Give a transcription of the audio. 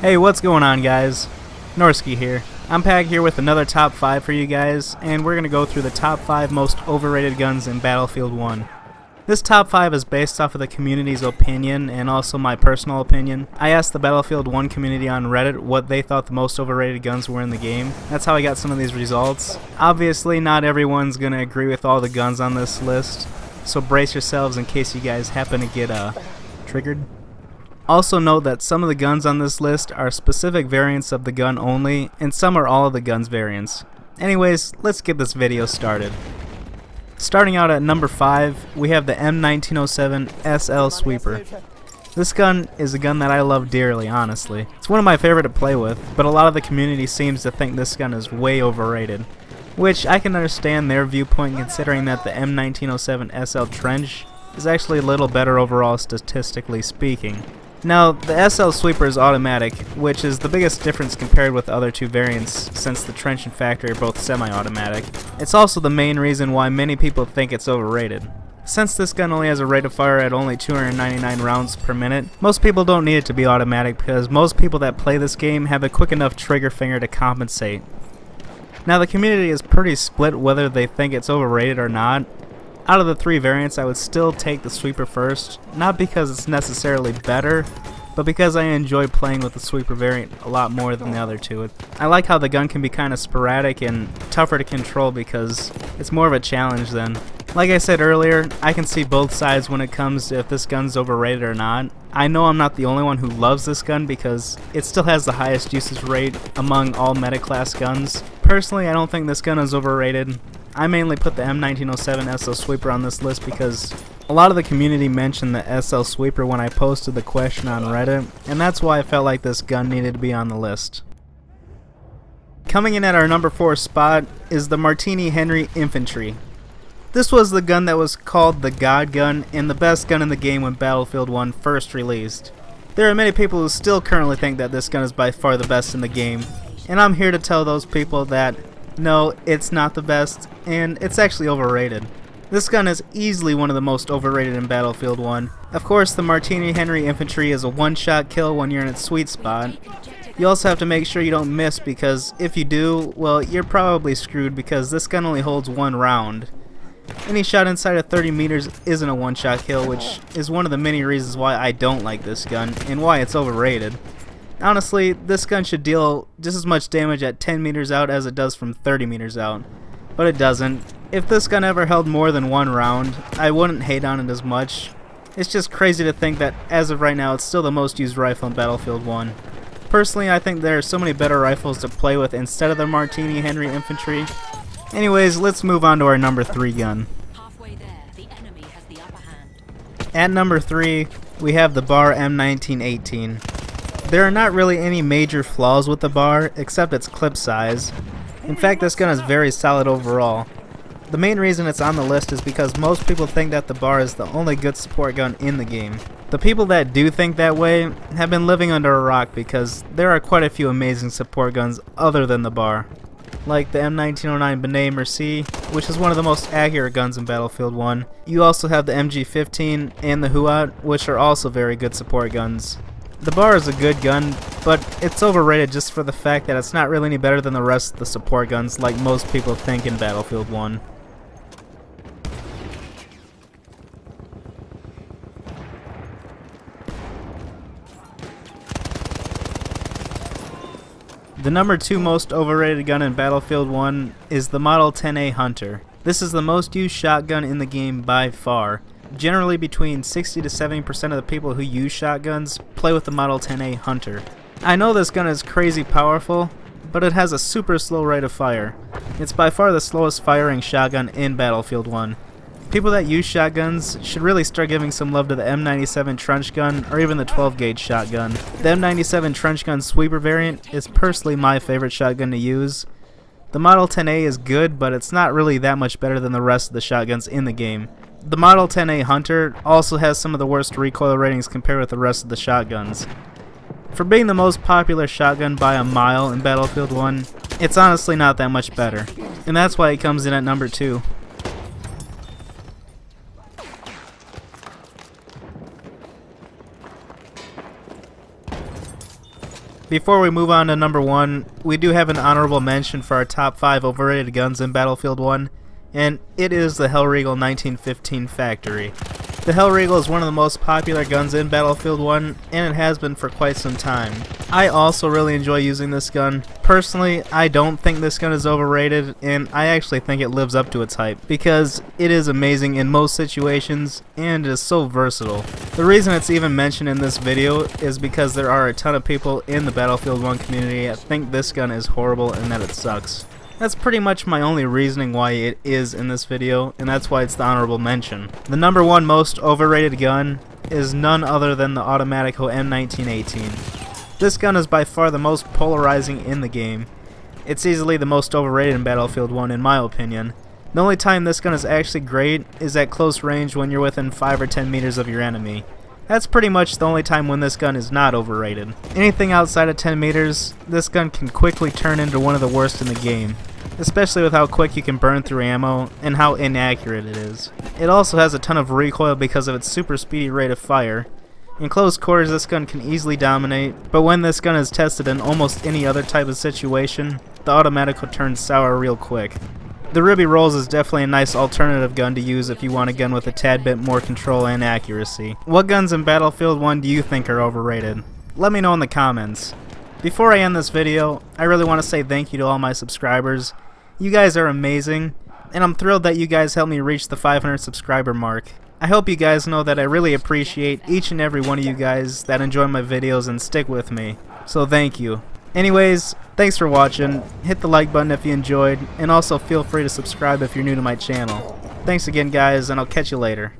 Hey, what's going on, guys? Norsky here. I'm back here with another top 5 for you guys, and we're going to go through the top 5 most overrated guns in Battlefield 1. This top 5 is based off of the community's opinion and also my personal opinion. I asked the Battlefield 1 community on Reddit what they thought the most overrated guns were in the game. That's how I got some of these results. Obviously, not everyone's going to agree with all the guns on this list, so brace yourselves in case you guys happen to get triggered. Also note that some of the guns on this list are specific variants of the gun only, and some are all of the gun's variants. Anyways, let's get this video started. Starting out at number 5, we have the M1907 SL Sweeper. This gun is a gun that I love dearly, honestly. It's one of my favorite to play with, but a lot of the community seems to think this gun is way overrated, which I can understand their viewpoint considering that the M1907 SL Trench is actually a little better overall statistically speaking. Now, the SL Sweeper is automatic, which is the biggest difference compared with the other two variants since the Trench and Factory are both semi-automatic. It's also the main reason why many people think it's overrated. Since this gun only has a rate of fire at only 299 rounds per minute, most people don't need it to be automatic because most people that play this game have a quick enough trigger finger to compensate. Now, the community is pretty split whether they think it's overrated or not. Out of the 3 variants, I would still take the Sweeper first, not because it's necessarily better, but because I enjoy playing with the Sweeper variant a lot more than the other two. I like how the gun can be kind of sporadic and tougher to control because it's more of a challenge then. Like I said earlier, I can see both sides when it comes to if this gun's overrated or not. I know I'm not the only one who loves this gun because it still has the highest usage rate among all meta-class guns. Personally, I don't think this gun is overrated. I mainly put the M1907 SL Sweeper on this list because a lot of the community mentioned the SL Sweeper when I posted the question on Reddit, and that's why I felt like this gun needed to be on the list. Coming in at our number 4 spot is the Martini-Henry Infantry. This was the gun that was called the God Gun and the best gun in the game when Battlefield 1 first released. There are many people who still currently think that this gun is by far the best in the game, and I'm here to tell those people that no, it's not the best, and it's actually overrated. This gun is easily one of the most overrated in Battlefield 1. Of course, the Martini-Henry Infantry is a one-shot kill when you're in its sweet spot. You also have to make sure you don't miss because if you do, well, you're probably screwed because this gun only holds 1 round. Any shot inside of 30 meters isn't a one-shot kill, which is one of the many reasons why I don't like this gun and why it's overrated. Honestly, this gun should deal just as much damage at 10 meters out as it does from 30 meters out. But it doesn't. If this gun ever held more than 1 round, I wouldn't hate on it as much. It's just crazy to think that as of right now, it's still the most used rifle in Battlefield 1. Personally, I think there are so many better rifles to play with instead of the Martini-Henry Infantry. Anyways, let's move on to our number 3 gun. At number 3, we have the Bar M1918. There are not really any major flaws with the bar, except its clip size. In fact, this gun is very solid overall. The main reason it's on the list is because most people think that the bar is the only good support gun in the game. The people that do think that way have been living under a rock because there are quite a few amazing support guns other than the bar. Like the M1909 Benet Merci, which is one of the most accurate guns in Battlefield 1. You also have the MG15 and the Huat, which are also very good support guns. The bar is a good gun, but it's overrated just for the fact that it's not really any better than the rest of the support guns like most people think in Battlefield 1. The number 2 most overrated gun in Battlefield 1 is the Model 10A Hunter. This is the most used shotgun in the game by far. Generally between 60 to 70% of the people who use shotguns play with the Model 10A Hunter. I know this gun is crazy powerful, but it has a super slow rate of fire. It's by far the slowest firing shotgun in Battlefield 1. People that use shotguns should really start giving some love to the M97 Trench Gun or even the 12 gauge shotgun. The M97 Trench Gun Sweeper variant is personally my favorite shotgun to use. The Model 10A is good, but it's not really that much better than the rest of the shotguns in the game. The Model 10A Hunter also has some of the worst recoil ratings compared with the rest of the shotguns. For being the most popular shotgun by a mile in Battlefield 1, it's honestly not that much better, and that's why it comes in at number 2. Before we move on to number 1, we do have an honorable mention for our top 5 overrated guns in Battlefield 1, and it is the Hellriegel 1915 Factory. The Hellriegel is one of the most popular guns in Battlefield 1, and it has been for quite some time. I also really enjoy using this gun. Personally, I don't think this gun is overrated, and I actually think it lives up to its hype, because it is amazing in most situations, and it is so versatile. The reason it's even mentioned in this video is because there are a ton of people in the Battlefield 1 community that think this gun is horrible and that it sucks. That's pretty much my only reasoning why it is in this video, and that's why it's the honorable mention. The number 1 most overrated gun is none other than the Automatico M1918. This gun is by far the most polarizing in the game. It's easily the most overrated in Battlefield 1 in my opinion. The only time this gun is actually great is at close range when you're within 5 or 10 meters of your enemy. That's pretty much the only time when this gun is not overrated. Anything outside of 10 meters, this gun can quickly turn into one of the worst in the game, especially with how quick you can burn through ammo and how inaccurate it is. It also has a ton of recoil because of its super speedy rate of fire. In close quarters this gun can easily dominate, but when this gun is tested in almost any other type of situation, the Automatico turns sour real quick. The Ruby Rolls is definitely a nice alternative gun to use if you want a gun with a tad bit more control and accuracy. What guns in Battlefield 1 do you think are overrated? Let me know in the comments. Before I end this video, I really want to say thank you to all my subscribers. You guys are amazing, and I'm thrilled that you guys helped me reach the 500 subscriber mark. I hope you guys know that I really appreciate each and every one of you guys that enjoy my videos and stick with me. So thank you. Anyways, thanks for watching. Hit the like button if you enjoyed, and also feel free to subscribe if you're new to my channel. Thanks again guys, and I'll catch you later.